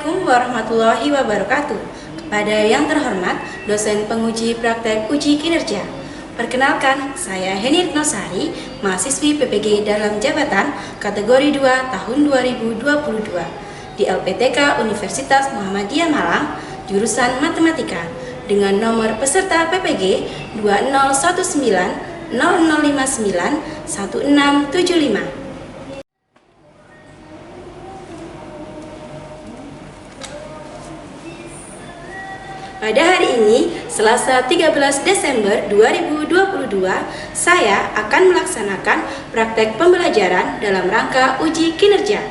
Assalamualaikum warahmatullahi wabarakatuh. Kepada yang terhormat dosen penguji praktek uji kinerja, perkenalkan saya Heni Nosari, mahasiswi PPG dalam jabatan kategori 2 tahun 2022 di LPTK Universitas Muhammadiyah Malang, jurusan Matematika, dengan nomor peserta PPG 2019 0059 1675. Pada hari ini, Selasa 13 Desember 2022, saya akan melaksanakan praktek pembelajaran dalam rangka uji kinerja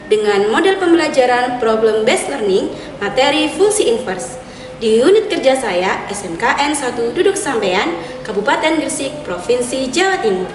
dengan model pembelajaran Problem Based Learning materi fungsi inverse di unit kerja saya SMKN 1 Duduk Sampean, Kabupaten Gresik, Provinsi Jawa Timur.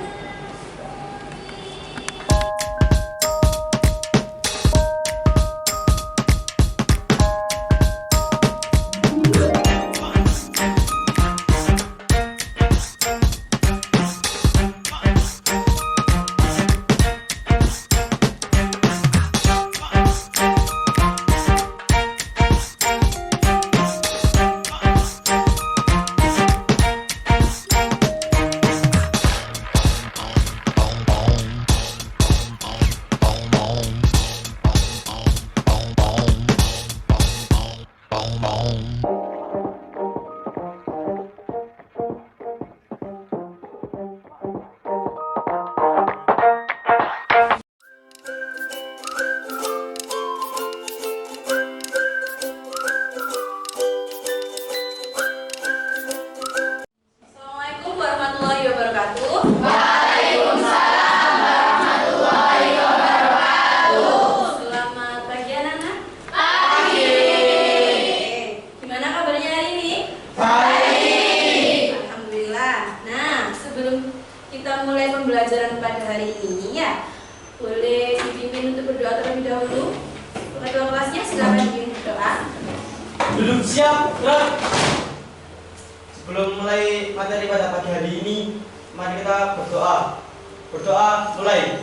Kita mulai pembelajaran pada hari ini ya. Boleh dipimpin untuk berdoa terlebih dahulu. Ketua kelasnya silakan dipimpin berdoa. Duduk siap, gerak. Sebelum mulai materi pada pagi hari ini, mari kita berdoa. Berdoa mulai.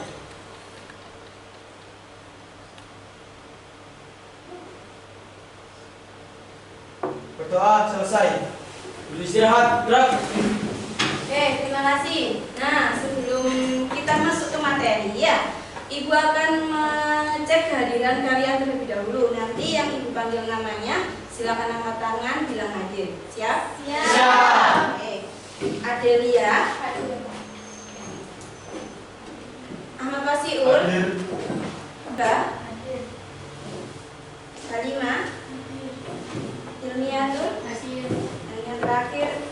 Berdoa selesai. Duduk istirahat, gerak. Oke, terima kasih. Nah, sebelum kita masuk ke materi ya, Ibu akan mengecek kehadiran kalian terlebih dahulu. Nanti yang Ibu panggil namanya, silakan angkat tangan bilang hadir. Siap? Siap. Oke. Adelia. Ahmad Wasiul. Mbak. Salimah. Ilmiatul. Dan yang terakhir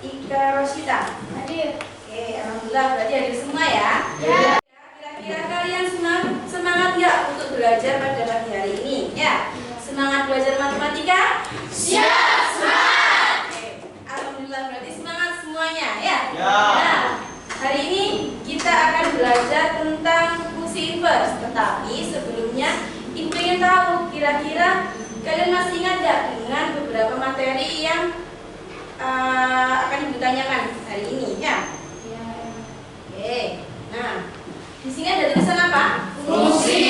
Ika Rosita. Hadir. Oke, alhamdulillah berarti hadir semua ya. Ya. Kira-kira kalian semangat nggak untuk belajar pada pagi hari ini? Ya. Semangat belajar matematika? Siap, semangat. Oke, alhamdulillah berarti semangat semuanya ya. Ya. Nah, hari ini kita akan belajar tentang fungsi inverse. Tetapi sebelumnya Ibu ingin tahu kira-kira kalian masih ingat nggak dengan beberapa materi yang akan Ibu tanyakan hari ini ya. Oke. Nah, di sini ada tulisan apa? Fungsi.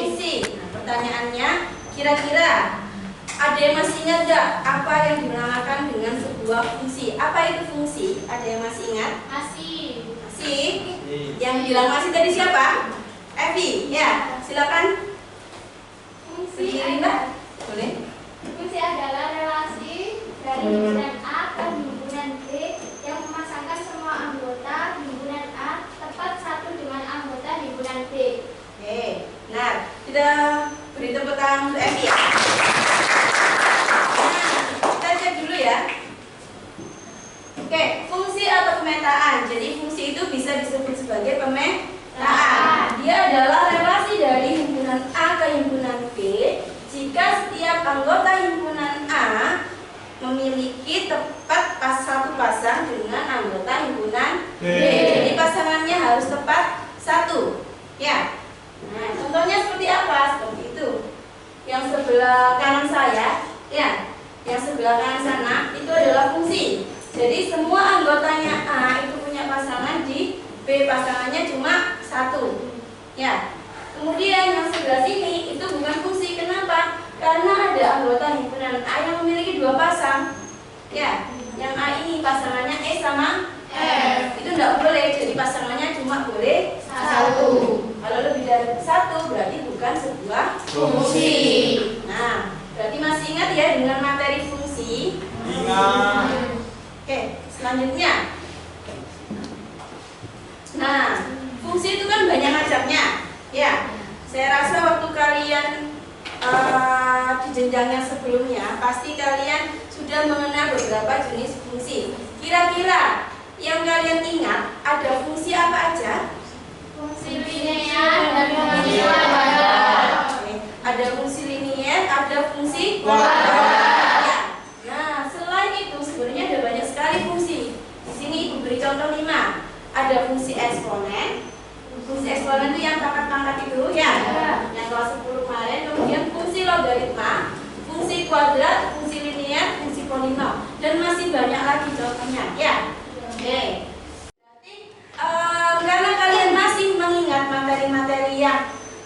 Fungsi. Nah, pertanyaannya, kira-kira ada yang masih ingat nggak apa yang dinamakan dengan sebuah fungsi? Apa itu fungsi? Ada yang masih ingat? Masih. Masih? Yang bilang masih tadi siapa? Evi. Ya, silakan. Fungsi Berdiri, Mbak. Boleh? Fungsi adalah relasi dari himpunan A ke himpunan B yang memasangkan semua anggota himpunan A tepat satu dengan anggota himpunan B. Oke. Nah, kita beri tepuk tangan untuk Evi ya. Nah, kita cek dulu ya. Oke, fungsi atau pemetaan. Jadi fungsi itu bisa disebut sebagai pemetaan. Dia adalah relasi dari himpunan A ke himpunan B jika setiap anggota himpunan A memiliki tepat satu pasang dengan anggota himpunan B. Jadi pasangannya harus tepat satu. Ya. Nah, contohnya seperti apa? Seperti itu. Yang sebelah kanan saya, ya, yang sebelah kanan sana itu adalah fungsi. Jadi semua anggotanya A itu punya pasangan di B, pasangannya cuma satu. Ya. Kemudian yang sebelah sini itu bukan fungsi. Kenapa? karena ada anggota himpunan A yang memiliki 2 pasang. Ya, yang A ini pasangannya E sama F. Itu tidak boleh, jadi pasangannya cuma boleh 1. Kalau lebih dari 1 berarti bukan sebuah fungsi. Nah, berarti masih ingat ya dengan materi fungsi? Ingat. Oke, selanjutnya. Nah, fungsi itu kan banyak macamnya. Ya, saya rasa waktu kalian di jenjang yang sebelumnya pasti kalian sudah mengenal beberapa jenis fungsi. Kira-kira yang kalian ingat ada fungsi apa aja? Fungsi linear dan fungsi kuadrat. Oke, ada fungsi linear, ada fungsi Kuadrat. Ya. Nah, selain itu sebenarnya ada banyak sekali fungsi. Di sini Ibu beri contoh 5. Ada fungsi eksponen. Fungsi eksponen itu yang pangkat-pangkat itu ya. Yang kelas 10 kemarin. Kemudian fungsi logaritma, fungsi kuadrat, fungsi linear, fungsi polinom, dan masih banyak lagi contohnya ya. Oke. Berarti karena kalian masih mengingat materi-materi yang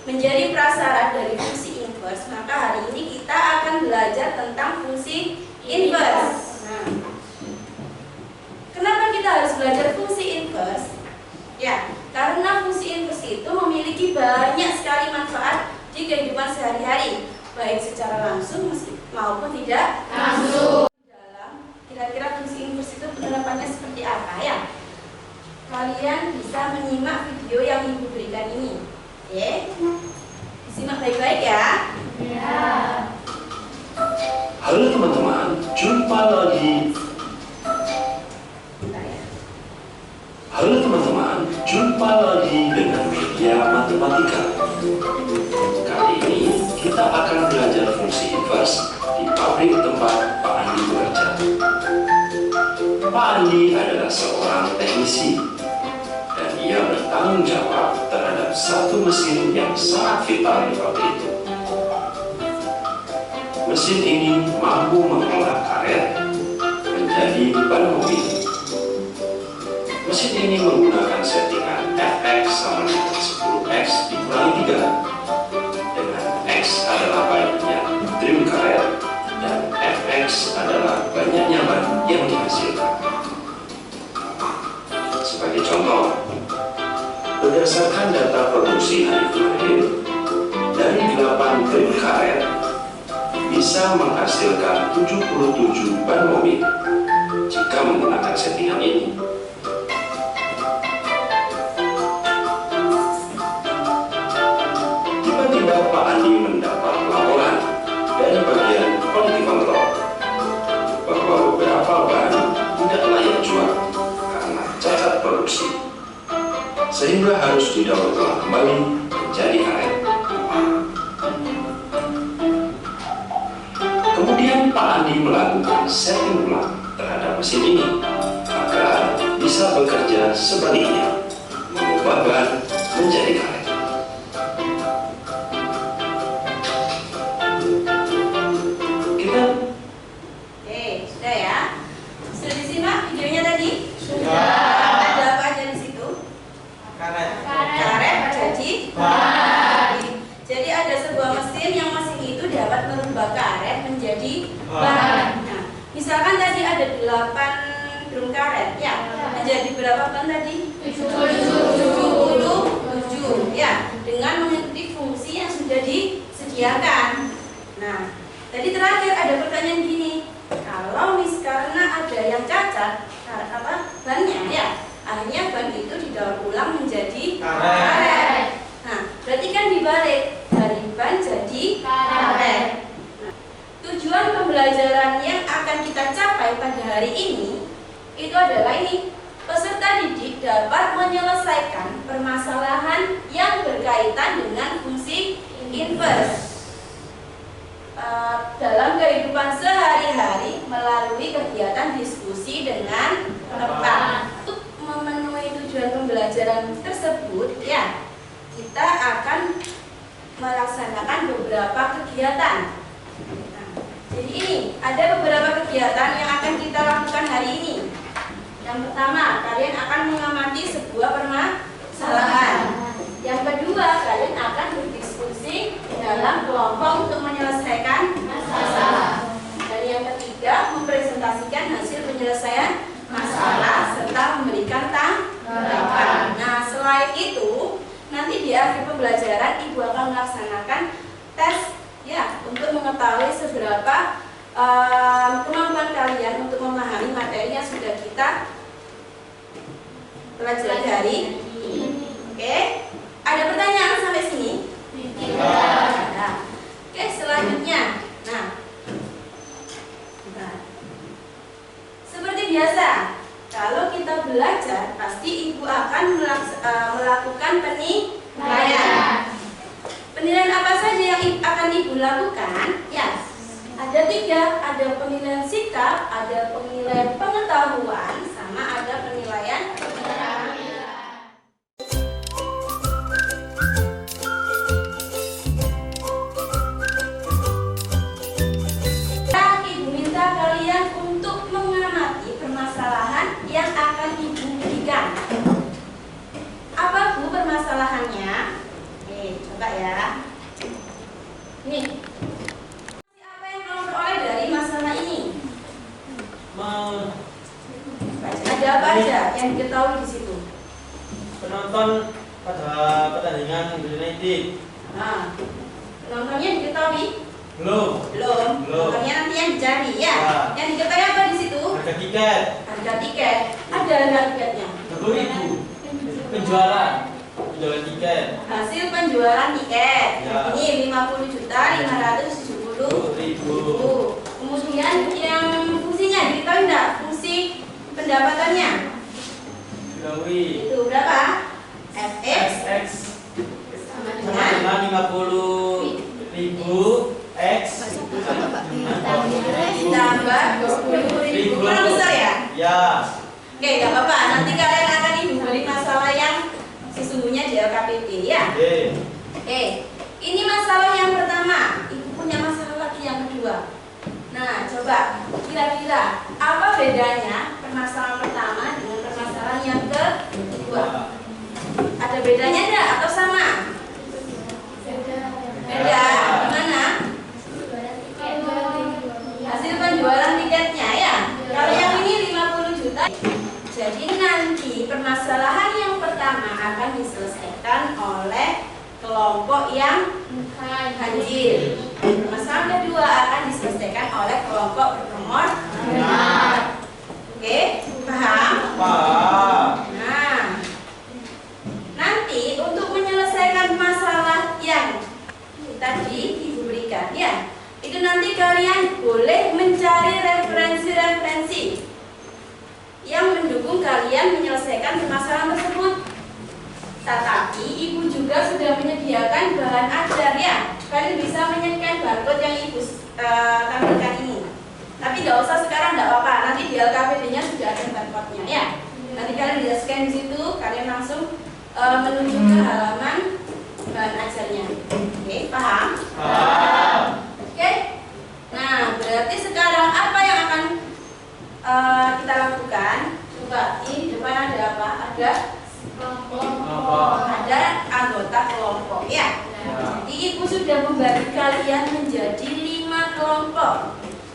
menjadi prasyarat dari fungsi inverse, maka hari ini kita akan belajar tentang fungsi inverse. Nah, kenapa kita harus belajar fungsi inverse? Ya, karena fungsi inverse itu memiliki banyak sekali manfaat di kehidupan sehari-hari, baik secara langsung maupun tidak langsung. Dalam kira-kira fungsi inverse itu penerapannya seperti apa ya? Kalian bisa menyimak video yang Ibu berikan ini. Oke, disimak baik-baik ya. Halo teman-teman, jumpa lagi. Bentar ya. Halo teman-teman, jumpa lagi dengan media matematika. Kali ini kita akan belajar fungsi inverse di pabrik tempat Pak Andi bekerja. Pak Andi adalah seorang teknisi dan ia bertanggung jawab terhadap satu mesin yang sangat vital di pabrik itu. Mesin ini mampu mengolah karet menjadi ban mobil. Mesin ini menggunakan settingan Fx sama dengan 10x dikurangi 3, dengan x adalah banyaknya trim karet dan Fx adalah banyaknya ban yang dihasilkan. Sebagai contoh, berdasarkan data produksi hari kemarin, dari 8 trim karet bisa menghasilkan 77 ban mobil jika menggunakan settingan ini. Tiba-tiba Pak Andi mendapat laporan dari bagian quality control bahwa beberapa ban tidak layak jual karena cacat produksi, sehingga harus didaur ulang kembali menjadi karet. Kemudian Pak Andi melakukan setting ulang terhadap mesin ini agar bisa bekerja sebaliknya, mengubah ban menjadi karet. Oke, sudah ya. Sudah disimak videonya tadi? Sudah. Ada apa aja di situ? Karet. Karet jadi ban. Jadi ada sebuah mesin yang mesin itu dapat merubah karet menjadi ban. Nah, misalkan tadi ada 8 drum karet, ya. Menjadi berapa ban tadi? 77. Ya, dengan mengikuti fungsi yang sudah disediakan. Nah, tadi terakhir ada pertanyaan gini. Kalau karena ada yang cacat, bannya ya, akhirnya ban itu didaur ulang menjadi karet. Nah, berarti kan dibalik dari ban jadi karet. Nah, tujuan pembelajaran yang akan kita capai pada hari ini itu adalah ini. Peserta didik dapat menyelesaikan permasalahan yang berkaitan dengan fungsi inverse dalam kehidupan sehari-hari melalui kegiatan diskusi dengan teman. Untuk memenuhi tujuan pembelajaran tersebut, ya, kita akan melaksanakan beberapa kegiatan. Nah, jadi ini ada beberapa kegiatan yang akan kita lakukan hari ini. Yang pertama, kalian akan mengamati sebuah permasalahan. Yang kedua, kalian akan berdiskusi dalam kelompok untuk menyelesaikan penyelesaian masalah serta memberikan tanggapan. Nah, selain itu, nanti di akhir pembelajaran Ibu akan melaksanakan tes ya untuk mengetahui seberapa kemampuan kalian untuk memahami materi yang sudah kita pelajari hari ini. Oke, ada pertanyaan sampai sini? Tidak. Oke, selanjutnya. Nah, seperti biasa, kalau kita belajar, pasti Ibu akan melakukan penilaian. Penilaian apa saja yang akan Ibu lakukan? Ya, ada 3, ada penilaian sikap, ada penilaian pengetahuan, sama ada penilaian keterampilan. Ibu minta kalian untuk mengamati permasalahan yang akan Ibu berikan. Apa Bu permasalahannya? Oke, coba ya. Nih. Apa yang kamu peroleh dari masalah ini? Ada apa aja yang diketahui di situ? Penonton pada pertandingan United. Nah, penontonnya diketahui? Belum. Penontonnya nanti yang dicari ya. Yang diketahui apa di situ? Harga tiket. Harga tiket. Ada harga tiketnya. 10.000. Penjualan tiket. Hasil penjualan tiket. Ya. Ini 50.570.000. Kemudian yang fungsinya diketahui enggak? Fungsi pendapatannya. Diketahui. Itu berapa? Fx X sama sama dengan dengan 50.000 X ditambah 10.000. Kurang besar ya? Ya. Oke, nggak apa-apa. Nanti kalian akan Ibu beri masalah yang sesungguhnya di LKPP ya. Oke, ini masalah yang pertama. Ibu punya masalah lagi yang kedua. Nah, coba kira-kira apa bedanya permasalahan pertama dengan permasalahan yang kedua? Ada bedanya enggak atau sama? Beda. Gimana? Hasil penjualan tiketnya ya. Kalau yang ini 50 juta. Jadi nanti permasalahan yang pertama akan diselesaikan oleh kelompok yang hadir. Permasalahan kedua akan diselesaikan oleh kelompok bernomor 4. Oke, paham? Paham. Nah, nanti untuk menyelesaikan masalah yang tadi Ibu berikan ya, itu nanti kalian boleh mencari referensi-referensi yang mendukung kalian menyelesaikan permasalahan tersebut. Tetapi Ibu juga sudah menyediakan bahan ajar ya. Kalian bisa menyesuaikan barcode yang Ibu tampilkan ini. Tapi nggak usah sekarang, nggak apa-apa. Nanti di LKPD-nya sudah ada barcode-nya ya. Nanti kalian bisa scan di situ, kalian langsung menuju ke halaman bahan ajarnya. Oke, paham? Paham. Oke. Nah, berarti sekarang apa yang akan kita lakukan? Coba di depan ada apa? Ada anggota kelompok ya. Jadi Ibu sudah membagi kalian menjadi 5 kelompok.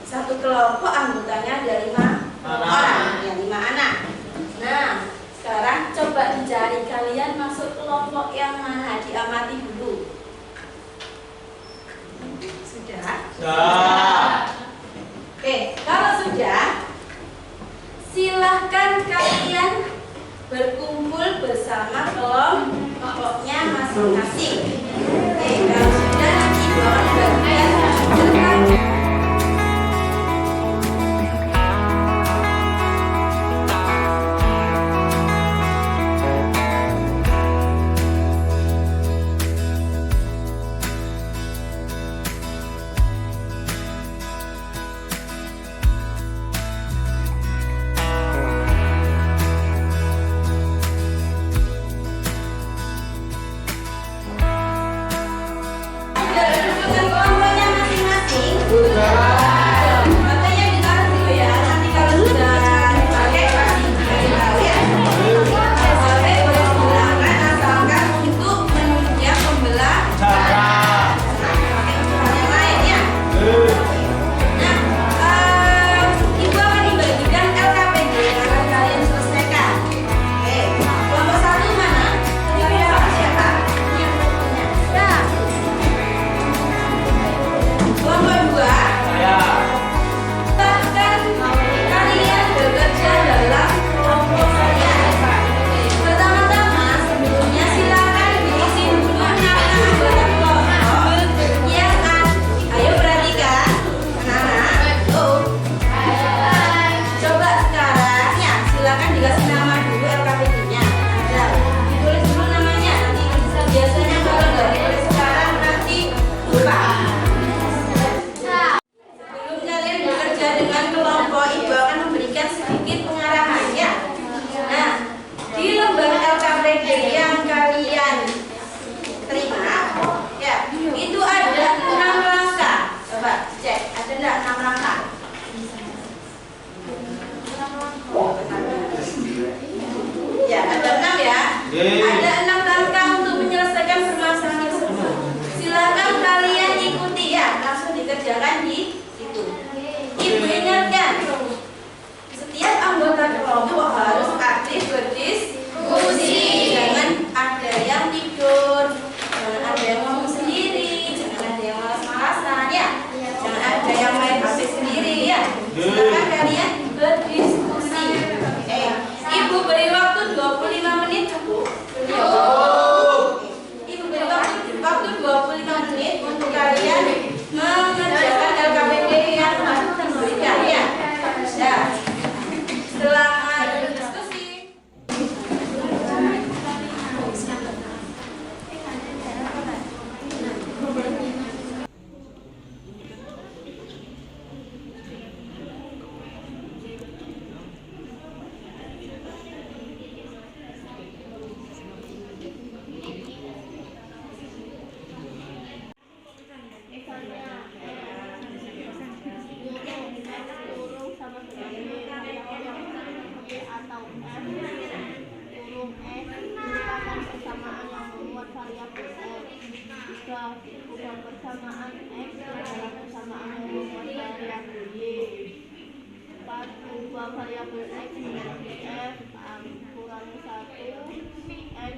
Satu kelompok anggotanya ada 5 orang, ya 5 anak. Nah, sekarang coba dicari kalian masuk kelompok yang mana, diamati dulu. Sudah? Oke, kalau sudah, silahkan kalian berkumpul bersama kelompoknya masing-masing. Oke, kalau sudah nanti Ibu akan bagikan cerita. Kelompoknya masing-masing. proyek yang kalian terima, ya, itu ada 6 langkah. Coba cek, ada enggak 6 langkah? Ya, ada 6 ya. Ada 6 langkah untuk menyelesaikan permasalahan tersebut. Silakan kalian ikuti ya, langsung dikerjakan di situ. Ibu ingatkan, setiap anggota kelompok harus aktif berdiskusi. Jangan ada yang tidur, jangan ada yang ngomong sendiri, jangan ada yang malas-malasan ya. Jangan ada yang main HP sendiri ya. Silakan kalian berdiskusi. Ibu beri waktu 25 menit cukup. Ibu beri waktu 25 menit untuk kalian mengerjakan LKPD yang diberikan ya. Ya. Selamat berdiskusi. Ukuran persamaan X adalah persamaan yang membuat variabel Y. 4. Ubah variabel X menjadi F, kurangi 1 X.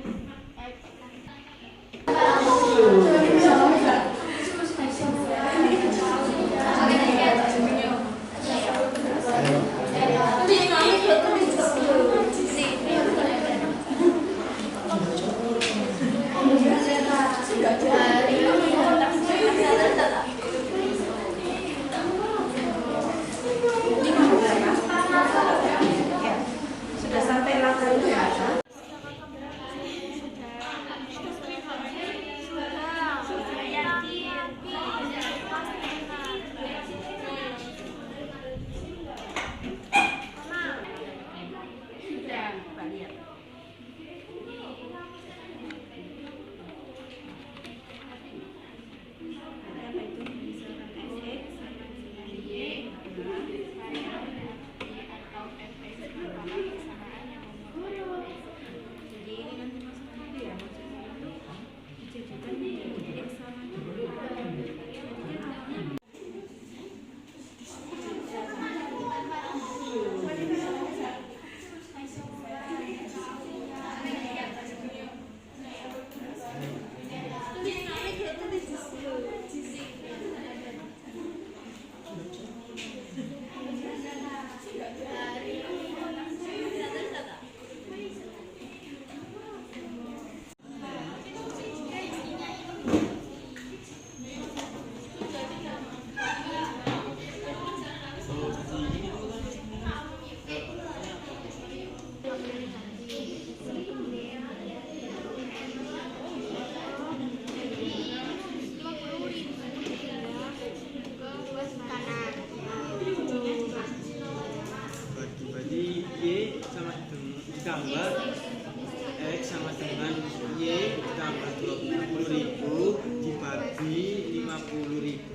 Sudah sampai langkah berapa? Ditambah X sama dengan Y ditambah 20.000 dibagi 50.000.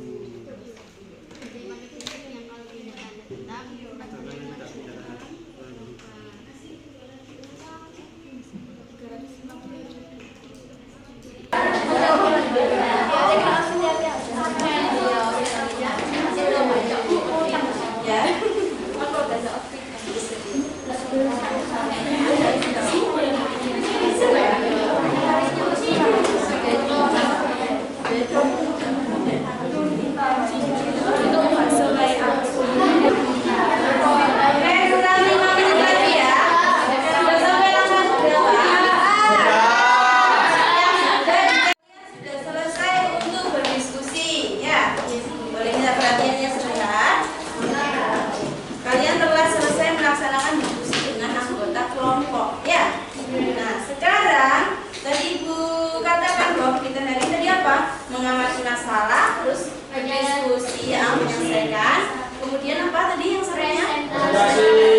mengamati masalah, terus berdiskusi, menyelesaikan. Kemudian apa tadi yang satunya?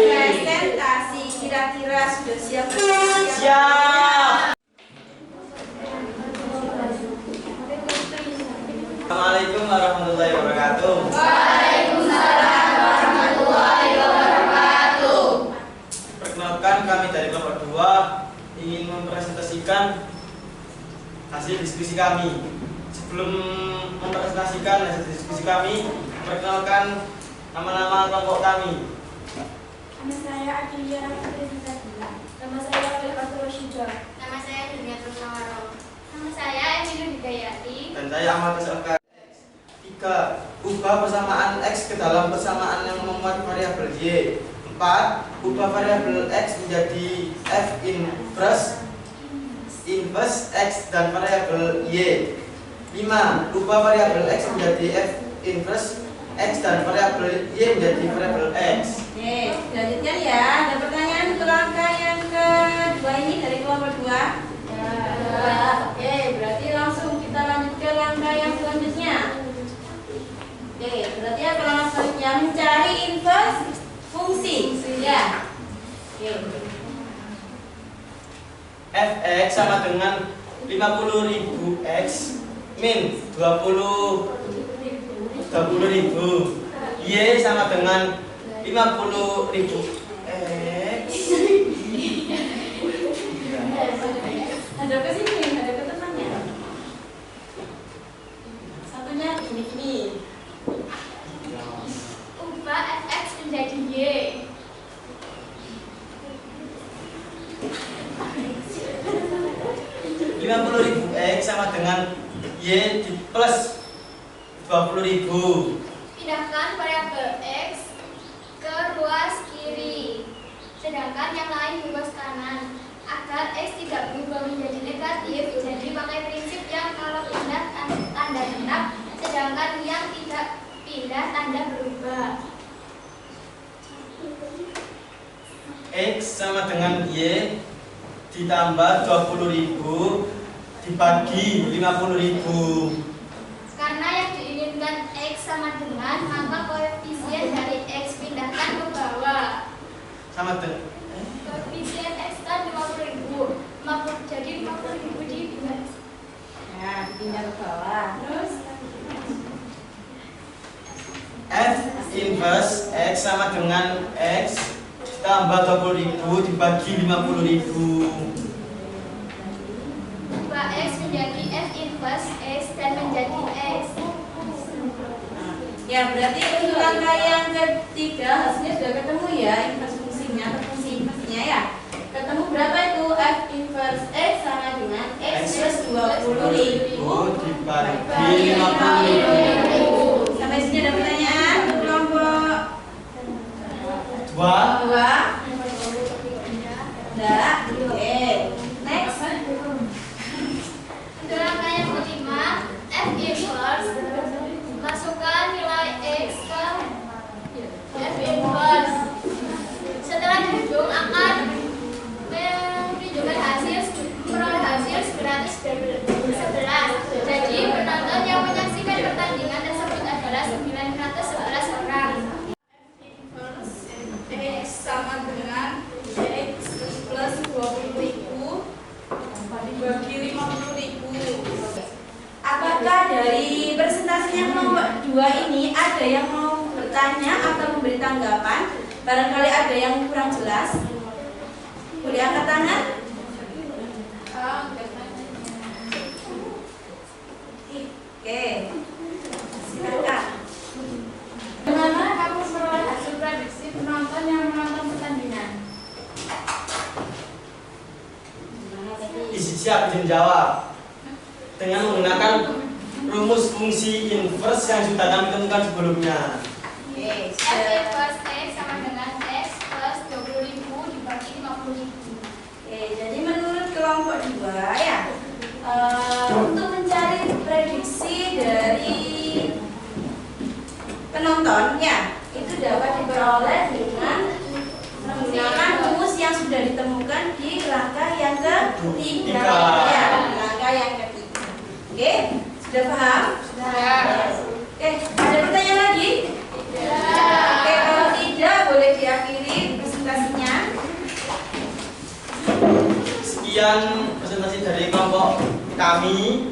Presentasi. Kira-kira sudah siap? Siap. warahmatullahi wabarakatuh. Waalaikumsalam warahmatullahi wabarakatuh. Perkenalkan, kami dari kelompok 2 ingin mempresentasikan hasil diskusi kami. Sebelum mempresentasikan hasil diskusi kami, perkenalkan nama-nama kelompok kami. Nama saya Adilia Rahmatullah. Nama saya Fatul Rashida. Nama saya Duniatul Nawaro. Nama saya Emilu Hidayati. Dan saya Ahmad Salka. 3. Ubah persamaan X ke dalam persamaan yang memuat variabel Y. 4. Ubah variabel X menjadi F inverse X dan variabel Y. 5. Ubah variabel X menjadi F inverse X dan variabel Y menjadi variabel X. Oke, selanjutnya ya, ada pertanyaan untuk langkah yang kedua ini dari kelompok 2. Ya. Oke, berarti langsung kita lanjut ke langkah yang selanjutnya. Oke, berarti apa langkah selanjutnya? Mencari inverse fungsi. Ya. Oke. Fx sama dengan 50.000 X min 20.000. Y sama dengan 50.000 X. Ada ke sini, ada ke temannya. Satunya gini. Ubah fx menjadi y. 50.000 X sama dengan Y di plus 20.000. Pindahkan variabel x ke ruas kiri, sedangkan yang lain di ruas kanan. Agar x tidak berubah menjadi negatif, jadi pakai prinsip yang kalau pindah tanda genap, sedangkan yang tidak pindah tanda berubah. X sama dengan Y ditambah 20.000 dibagi 50.000. Karena yang diinginkan x sama dengan, maka koefisien dari x pindahkan ke bawah. Sama dengan Koefisien x kan 50.000, jadi 50.000 dipindah. Nah, pindah ke bawah. Terus F inverse X sama dengan X tambah 20.000 dibagi 50.000. Ubah x menjadi f inverse x dan menjadi x. ya, berarti untuk langkah yang ketiga hasilnya sudah ketemu ya, inverse fungsinya atau fungsi inversinya ya. Ketemu berapa itu? F inverse X sama dengan X plus 20.000 dibagi 50.000. Sampai sini ada pertanyaan untuk kelompok 2. 2. Enggak. Oke. Next. Untuk langkah yang kelima, f inverse masukkan nilai x ke f inverse. Setelah dihitung akan menunjukkan memperoleh hasil 911. Jadi penonton yang menyaksikan pertandingan tersebut adalah 911 orang. X sama dengan X plus 20.000 dibagi 50.000. Apakah dari presentasi yang nomor 2 ini ada yang mau bertanya atau memberi tanggapan? Barangkali ada yang kurang jelas. Boleh angkat tangan? Oke. Silakan. Bagaimana kamu memperoleh hasil prediksi penonton yang menonton pertandingan? Isi siap izin jawab dengan menggunakan rumus fungsi inverse yang sudah kami temukan sebelumnya. Oke. F inverse x sama dengan x plus 20.000 dibagi 50.000. Oke, jadi menurut kelompok 2 ya, untuk mencari prediksi dari penonton ya, itu dapat diperoleh dengan menggunakan rumus yang sudah ditemukan di langkah yang ketiga. Ya, langkah yang ketiga. Oke, sudah paham? Sudah. Oke, ada pertanyaan lagi? Oke, kalau tidak boleh diakhiri presentasinya. Sekian presentasi dari kelompok kami.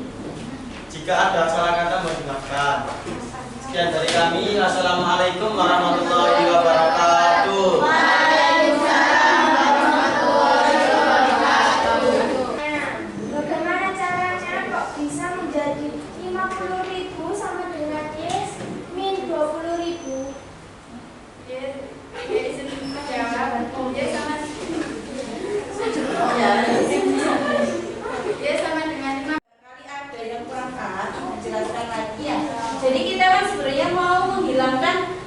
Jika ada salah kata mohon dimaafkan. Sekian dari kami. Assalamualaikum warahmatullahi wabarakatuh. Bagaimana caranya kok bisa menjadi 50.000 sama dengan yes min 20.000? Kali ada yang kurang paham, jelaskan lagi ya. Jadi kita kan sebenarnya mau menghilangkan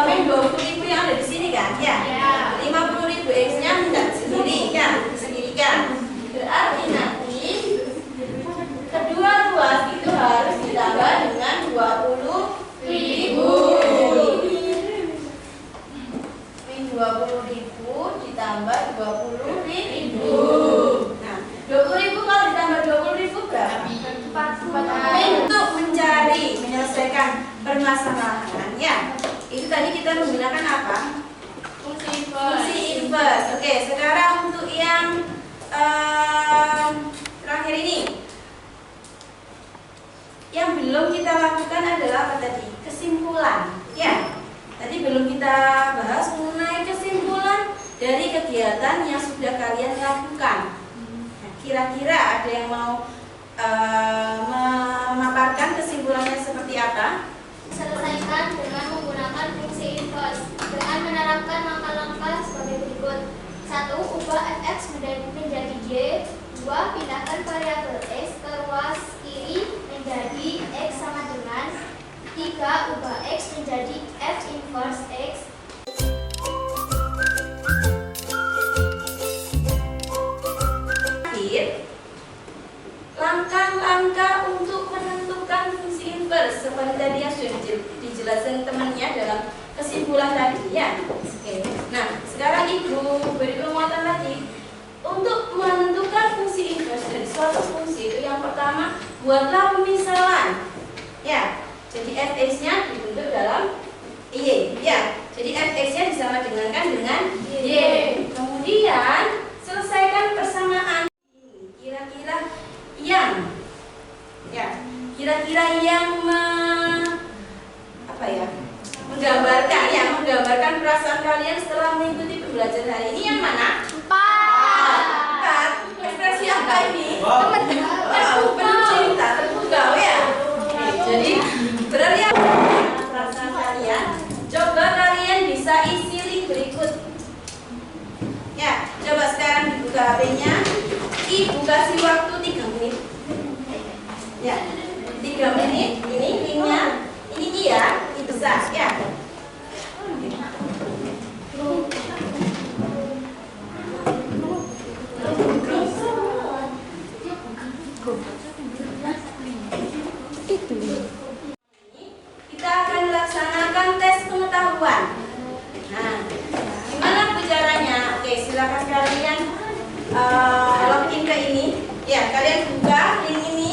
min 20.000 yang ada di sini kan? Ya. 50.000 X-nya tidak sendiri kan? Disendirikan. Berarti nanti kedua ruas itu harus ditambah dengan 20.000. Min 20.000 ditambah 20.000. Nah, 20.000 kalau ditambah 20.000 berapa? 4. Untuk menyelesaikan permasalahan ya. Itu tadi kita menggunakan apa? Fungsi inverse. Oke, sekarang untuk yang terakhir ini. Yang belum kita lakukan adalah apa tadi? Kesimpulan. Ya. Tadi belum kita bahas mengenai kesimpulan dari kegiatan yang sudah kalian lakukan. Nah, kira-kira ada yang mau memaparkan kesimpulannya seperti apa? Selesaikan dengan menggunakan fungsi inverse dengan menerapkan langkah-langkah sebagai berikut. 1. Ubah fx menjadi y. 2. Pindahkan variabel x ke ruas kiri menjadi x sama dengan 3. Ubah x menjadi f inverse x. Langkah-langkah untuk menentukan fungsi inverse seperti tadi yang sudah dijelaskan temannya dalam kesimpulan tadi ya. Oke. Nah, sekarang Ibu beri penguatan lagi. Untuk menentukan fungsi inverse dari suatu fungsi itu yang pertama buatlah pemisalan. Ya. Jadi fx-nya dibentuk dalam y. Ya. Jadi fx-nya disama dengan y. Kemudian selesaikan persamaan. Kira-kira yang menggambarkan perasaan kalian setelah mengikuti pembelajaran hari ini yang mana? 4. Ekspresi apa ini? Penuh cinta, terpukau ya. Jadi berarti apa perasaan kalian? Coba kalian bisa isi link berikut. Ya, coba sekarang dibuka HP-nya. Ibu kasih waktu 3 menit. Ya, 3 menit. Ini linknya. Ini iya, ini besar ya. Kita akan melaksanakan tes pengetahuan. Nah, gimana caranya? Oke, silakan kalian login ke ini. Ya, kalian buka link ini.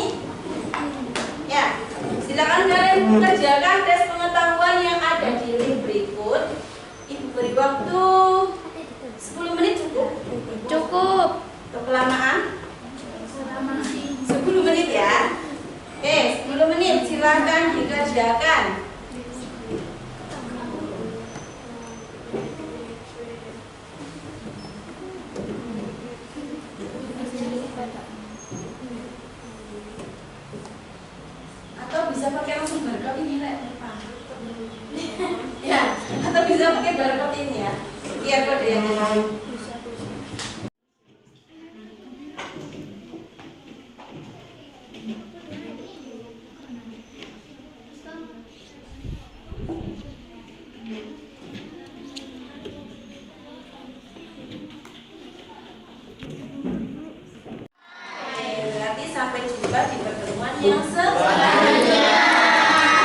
Ya, silakan kalian kerjakan tes pengetahuan yang ada di link berikut. Ibu beri waktu 10 menit cukup? Cukup. Untuk kelamaan? 10 menit ya. Oke, 10 menit silakan dikerjakan. Atau bisa pakai langsung barcode ini Lek. Ya, atau bisa pakai barcode ini ya. Biar kode yang lain. Berarti sampai jumpa di pertemuan yang selanjutnya.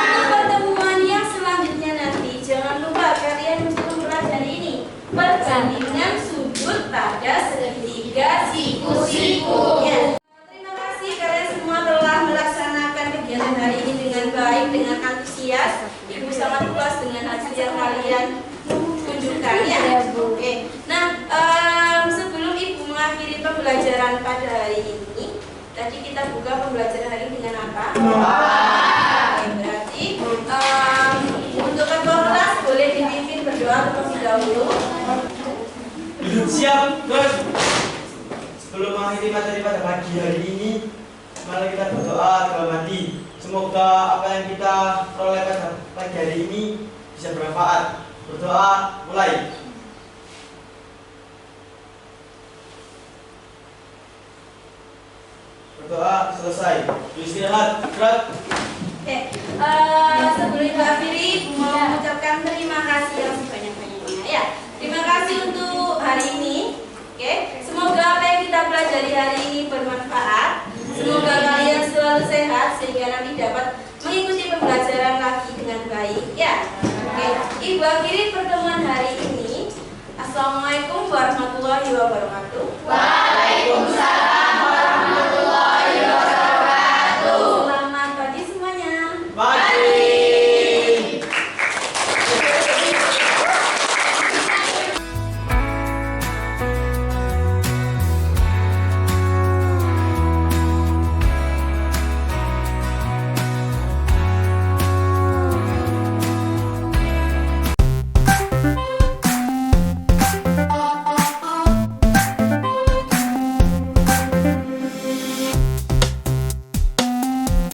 Untuk pertemuan yang selanjutnya nanti jangan lupa kalian untuk mempelajari ini perbandingan sudut pada segitiga siku-siku. Ya. Terima kasih kalian semua telah melaksanakan kegiatan hari ini dengan baik, dengan antusias. Ibu sangat puas dengan hasil yang kalian tunjukkan ya. Oke. Nah, sebelum Ibu mengakhiri pembelajaran pada hari ini, tadi kita buka pembelajaran hari ini dengan apa? Oke, berarti Siap, terus. Sebelum mengakhiri materi pada pagi hari ini, mari kita berdoa dalam hati. Semoga apa yang kita peroleh pada pagi hari ini bisa bermanfaat. Berdoa mulai. Berdoa selesai. Istirahat. Gerak. Oke, sebelum Ibu akhiri mau mengucapkan terima kasih yang sebanyak-banyaknya ya. Terima kasih untuk hari ini. Oke, semoga apa yang kita pelajari hari ini bermanfaat. Semoga kalian selalu sehat sehingga nanti dapat mengikuti pembelajaran lagi dengan baik ya. Oke, Ibu akhiri pertemuan hari ini. Assalamualaikum warahmatullahi wabarakatuh.